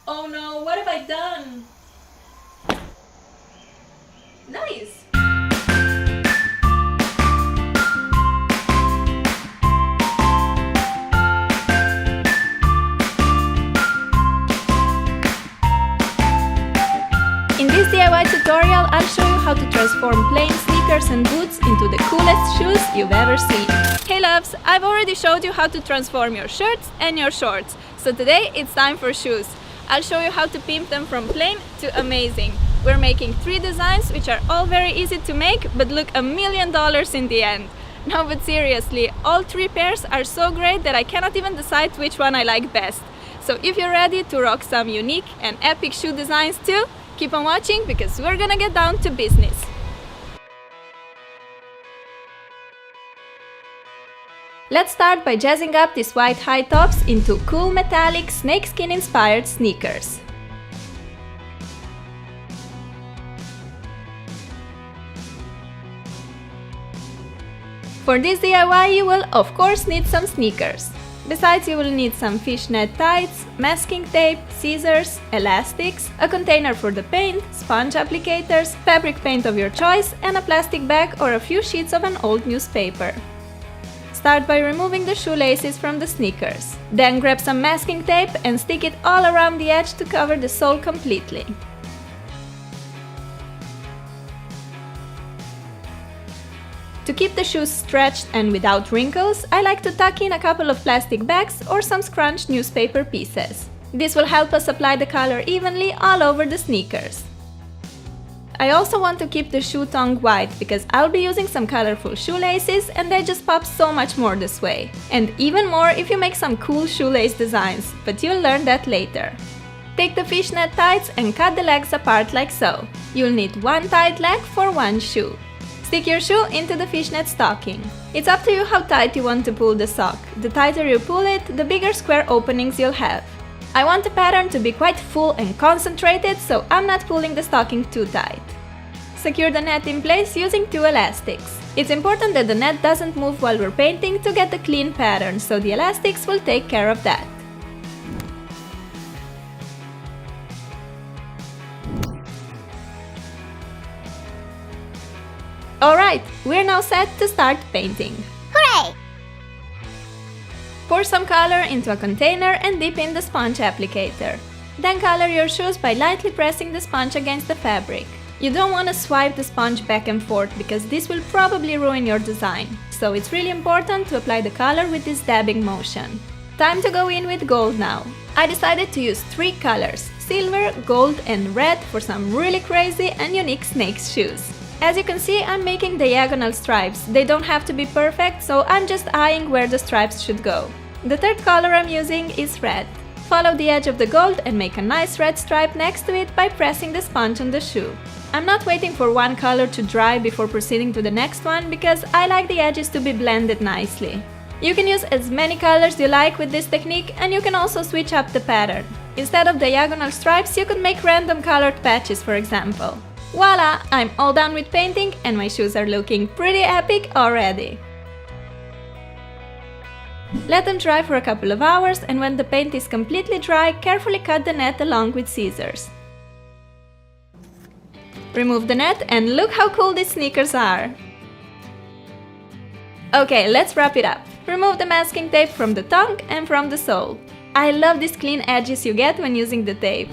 Oh no, what have I done? Nice! In this DIY tutorial, I'll show you how to transform plain sneakers and boots into the coolest shoes you've ever seen. Hey loves, I've already showed you how to transform your shirts and your shorts, so today it's time for shoes. I'll show you how to pimp them from plain to amazing. We're making 3 designs which are all very easy to make but look $1 million in the end. No, but seriously, all 3 pairs are so great that I cannot even decide which one I like best. So if you're ready to rock some unique and epic shoe designs too, keep on watching because we're gonna get down to business. Let's start by jazzing up these white high tops into cool metallic snakeskin inspired sneakers. For this DIY you will of course need some sneakers. Besides, you will need some fishnet tights, masking tape, scissors, elastics, a container for the paint, sponge applicators, fabric paint of your choice, and a plastic bag or a few sheets of an old newspaper. Start by removing the shoelaces from the sneakers. Then grab some masking tape and stick it all around the edge to cover the sole completely. To keep the shoes stretched and without wrinkles, I like to tuck in a couple of plastic bags or some scrunched newspaper pieces. This will help us apply the color evenly all over the sneakers. I also want to keep the shoe tongue white because I'll be using some colorful shoelaces and they just pop so much more this way. And even more if you make some cool shoelace designs, but you'll learn that later. Take the fishnet tights and cut the legs apart like so. You'll need 1 tight leg for 1 shoe. Stick your shoe into the fishnet stocking. It's up to you how tight you want to pull the sock. The tighter you pull it, the bigger square openings you'll have. I want the pattern to be quite full and concentrated, so I'm not pulling the stocking too tight. Secure the net in place using 2 elastics. It's important that the net doesn't move while we're painting to get a clean pattern, so the elastics will take care of that. Alright, we're now set to start painting. Hooray! Pour some color into a container and dip in the sponge applicator. Then color your shoes by lightly pressing the sponge against the fabric. You don't want to swipe the sponge back and forth because this will probably ruin your design. So it's really important to apply the color with this dabbing motion. Time to go in with gold now. I decided to use 3 colors, silver, gold and red for some really crazy and unique snakes shoes. As you can see, I'm making diagonal stripes. They don't have to be perfect, so I'm just eyeing where the stripes should go. The 3rd color I'm using is red. Follow the edge of the gold and make a nice red stripe next to it by pressing the sponge on the shoe. I'm not waiting for one color to dry before proceeding to the next one because I like the edges to be blended nicely. You can use as many colors you like with this technique, and you can also switch up the pattern. Instead of diagonal stripes, you could make random colored patches, for example. Voila! I'm all done with painting and my shoes are looking pretty epic already. Let them dry for a couple of hours, and when the paint is completely dry, carefully cut the net along with scissors. Remove the net and look how cool these sneakers are! Okay, let's wrap it up. Remove the masking tape from the tongue and from the sole. I love these clean edges you get when using the tape.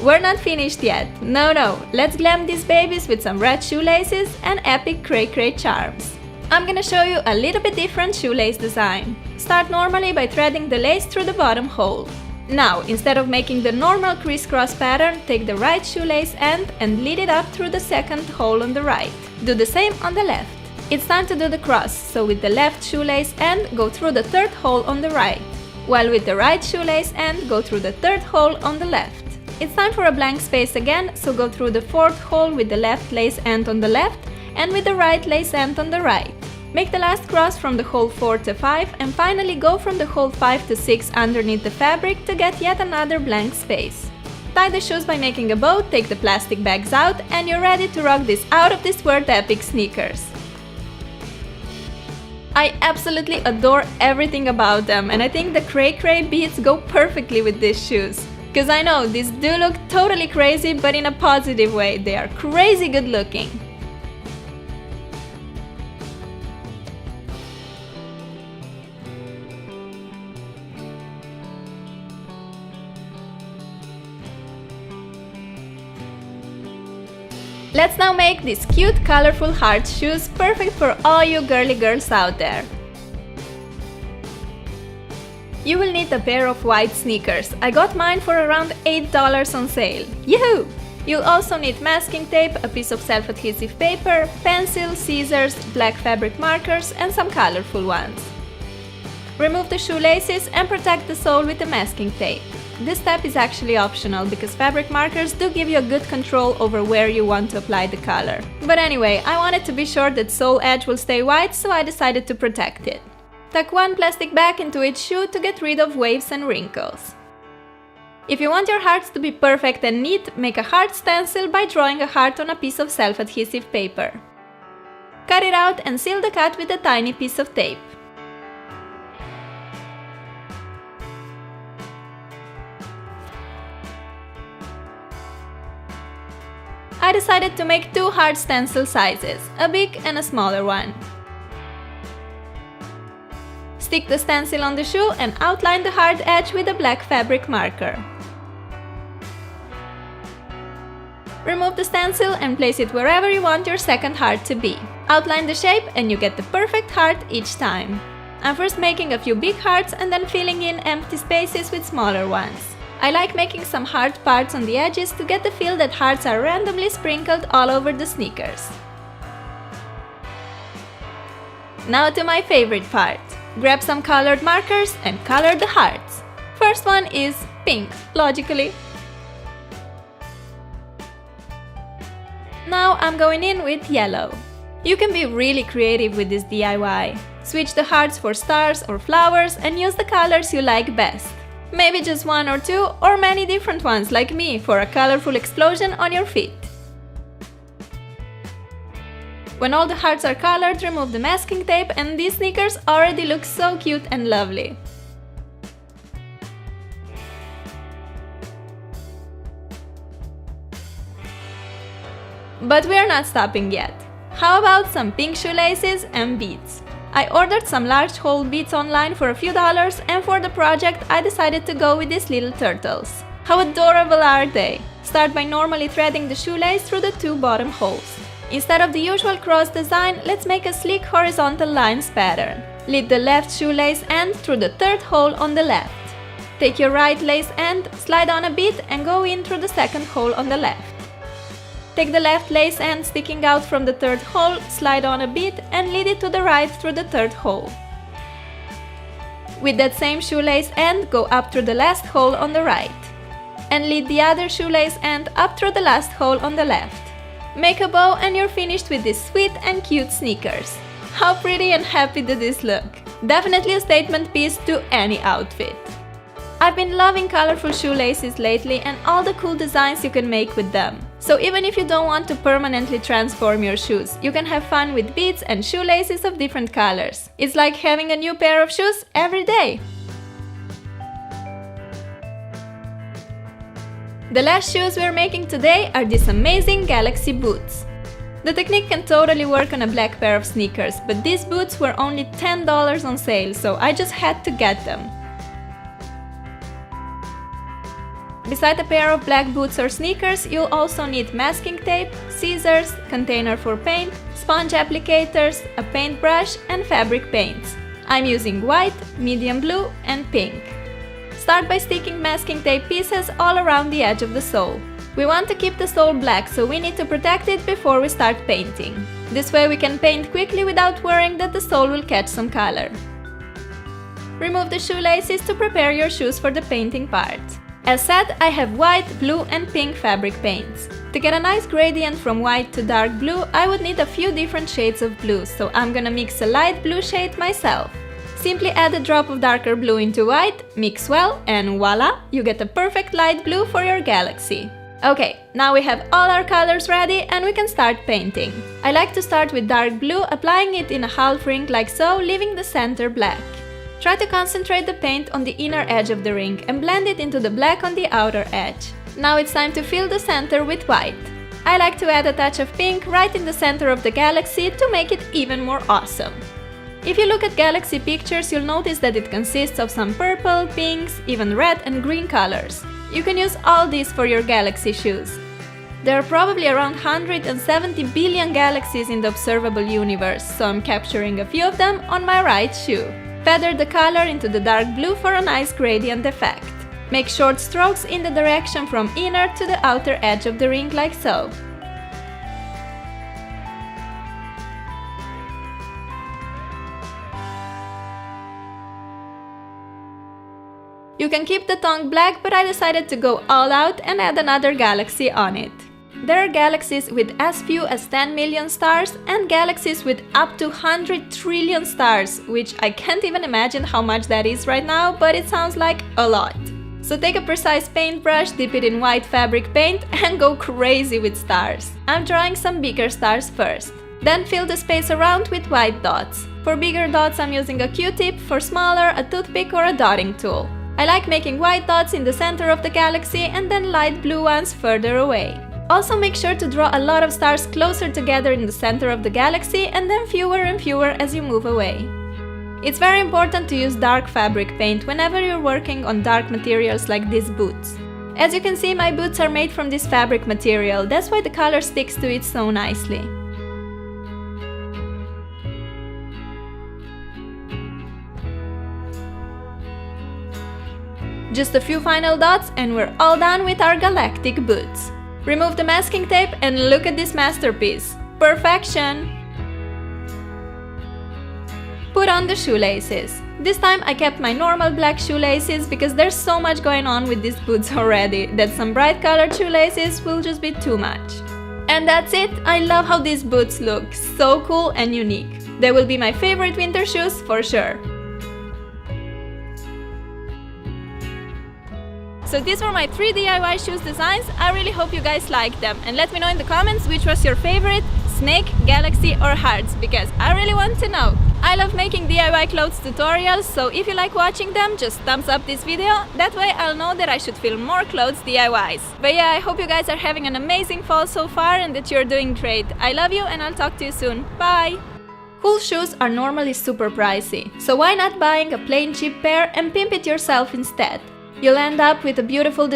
We're not finished yet. No, let's glam these babies with some red shoelaces and epic cray-cray charms. I'm gonna show you a little bit different shoelace design. Start normally by threading the lace through the bottom hole. Now, instead of making the normal crisscross pattern, take the right shoelace end and lead it up through the 2nd hole on the right. Do the same on the left. It's time to do the cross, so with the left shoelace end, go through the 3rd hole on the right, while with the right shoelace end, go through the 3rd hole on the left. It's time for a blank space again, so go through the 4th hole with the left lace end on the left and with the right lace end on the right. Make the last cross from the hole 4 to 5 and finally go from the hole 5 to 6 underneath the fabric to get yet another blank space. Tie the shoes by making a bow, take the plastic bags out, and you're ready to rock these out of this world epic sneakers. I absolutely adore everything about them, and I think the cray-cray beads go perfectly with these shoes. Cause I know these do look totally crazy, but in a positive way. They are crazy good looking. Let's now make these cute colorful heart shoes perfect for all you girly girls out there. You will need a pair of white sneakers. I got mine for around $8 on sale. Yahoo! You'll also need masking tape, a piece of self-adhesive paper, pencil, scissors, black fabric markers, and some colorful ones. Remove the shoelaces and protect the sole with the masking tape. This step is actually optional because fabric markers do give you a good control over where you want to apply the color. But anyway, I wanted to be sure that sole edge will stay white, so I decided to protect it. Tuck one plastic bag into each shoe to get rid of waves and wrinkles. If you want your hearts to be perfect and neat, make a heart stencil by drawing a heart on a piece of self-adhesive paper. Cut it out and seal the cut with a tiny piece of tape. I decided to make two heart stencil sizes, a big and a smaller one. Stick the stencil on the shoe and outline the heart edge with a black fabric marker. Remove the stencil and place it wherever you want your second heart to be. Outline the shape and you get the perfect heart each time. I'm first making a few big hearts and then filling in empty spaces with smaller ones. I like making some hard parts on the edges to get the feel that hearts are randomly sprinkled all over the sneakers. Now to my favorite part. Grab some colored markers and color the hearts. First one is pink, logically. Now I'm going in with yellow. You can be really creative with this DIY. Switch the hearts for stars or flowers and use the colors you like best. Maybe just one or two, or many different ones like me for a colorful explosion on your feet. When all the hearts are colored, remove the masking tape and these sneakers already look so cute and lovely. But we are not stopping yet. How about some pink shoelaces and beads? I ordered some large hole beads online for a few dollars, and for the project I decided to go with these little turtles. How adorable are they? Start by normally threading the shoelace through the two bottom holes. Instead of the usual cross design, let's make a sleek horizontal lines pattern. Lead the left shoelace end through the third hole on the left. Take your right lace end, slide on a bead and go in through the second hole on the left. Take the left lace end sticking out from the third hole, slide on a bead and lead it to the right through the third hole. With that same shoelace end, go up through the last hole on the right. And lead the other shoelace end up through the last hole on the left. Make a bow and you're finished with these sweet and cute sneakers. How pretty and happy did this look? Definitely a statement piece to any outfit. I've been loving colorful shoelaces lately and all the cool designs you can make with them. So even if you don't want to permanently transform your shoes, you can have fun with beads and shoelaces of different colors. It's like having a new pair of shoes every day. The last shoes we're making today are these amazing Galaxy boots. The technique can totally work on a black pair of sneakers, but these boots were only $10 on sale, so I just had to get them. Beside a pair of black boots or sneakers, you'll also need masking tape, scissors, container for paint, sponge applicators, a paintbrush and fabric paints. I'm using white, medium blue and pink. Start by sticking masking tape pieces all around the edge of the sole. We want to keep the sole black, so we need to protect it before we start painting. This way we can paint quickly without worrying that the sole will catch some color. Remove the shoelaces to prepare your shoes for the painting part. As said, I have white, blue and pink fabric paints. To get a nice gradient from white to dark blue, I would need a few different shades of blue, so I'm gonna mix a light blue shade myself. Simply add a drop of darker blue into white, mix well, and voila, you get a perfect light blue for your Galaxy. Okay, now we have all our colors ready and we can start painting. I like to start with dark blue, applying it in a half ring like so, leaving the center black. Try to concentrate the paint on the inner edge of the ring and blend it into the black on the outer edge. Now it's time to fill the center with white. I like to add a touch of pink right in the center of the galaxy to make it even more awesome. If you look at galaxy pictures, you'll notice that it consists of some purple, pinks, even red and green colors. You can use all these for your galaxy shoes. There are probably around 170 billion galaxies in the observable universe, so I'm capturing a few of them on my right shoe. Feather the color into the dark blue for a nice gradient effect. Make short strokes in the direction from inner to the outer edge of the ring like so. You can keep the tongue black, but I decided to go all out and add another galaxy on it. There are galaxies with as few as 10 million stars and galaxies with up to 100 trillion stars, which I can't even imagine how much that is right now, but it sounds like a lot. So take a precise paintbrush, dip it in white fabric paint and go crazy with stars. I'm drawing some bigger stars first. Then fill the space around with white dots. For bigger dots I'm using a Q-tip, for smaller a toothpick or a dotting tool. I like making white dots in the center of the galaxy and then light blue ones further away. Also make sure to draw a lot of stars closer together in the center of the galaxy and then fewer and fewer as you move away. It's very important to use dark fabric paint whenever you're working on dark materials like these boots. As you can see, my boots are made from this fabric material, that's why the color sticks to it so nicely. Just a few final dots and we're all done with our galactic boots. Remove the masking tape and look at this masterpiece. Perfection! Put on the shoelaces. This time I kept my normal black shoelaces because there's so much going on with these boots already that some bright colored shoelaces will just be too much. And that's it! I love how these boots look, so cool and unique. They will be my favorite winter shoes for sure. So these were my 3 DIY shoes designs. I really hope you guys liked them and let me know in the comments which was your favorite, snake, galaxy or hearts, because I really want to know. I love making DIY clothes tutorials, so if you like watching them, just thumbs up this video, that way I'll know that I should film more clothes DIYs. But yeah, I hope you guys are having an amazing fall so far and that you're doing great. I love you and I'll talk to you soon. Bye! Cool shoes are normally super pricey, so why not buying a plain cheap pair and pimp it yourself instead? You'll end up with a beautiful